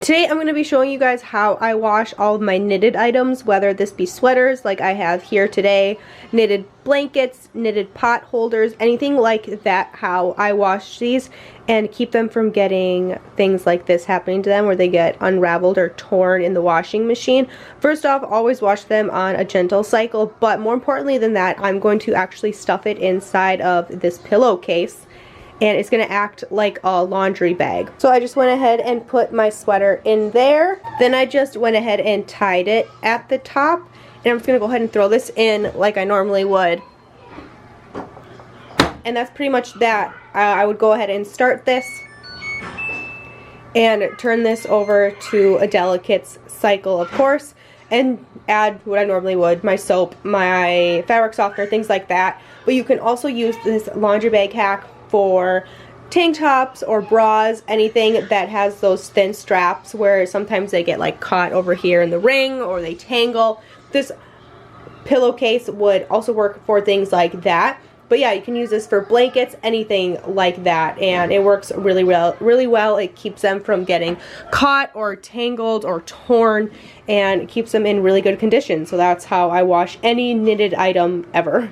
Today I'm going to be showing you guys how I wash all of my knitted items, whether this be sweaters like I have here today, knitted blankets, knitted pot holders, anything like that, how I wash these and keep them from getting things like this happening to them where they get unraveled or torn in the washing machine. First off, always wash them on a gentle cycle, but more importantly than that, I'm going to actually stuff it inside of this pillowcase. And it's going to act like a laundry bag. So I just went ahead and put my sweater in there. Then I just went ahead and tied it at the top. And I'm just going to go ahead and throw this in like I normally would. And that's pretty much that. I would go ahead and start this and turn this over to a delicate cycle, of course, and add what I normally would, my soap, my fabric softener, things like that. But you can also use this laundry bag hack for tank tops or bras, anything that has those thin straps where sometimes they get like caught over here in the ring or they tangle. This pillowcase would also work for things like that. But yeah, you can use this for blankets, anything like that, and it works really well. It keeps them from getting caught or tangled or torn, and keeps them in really good condition. So that's how I wash any knitted item ever.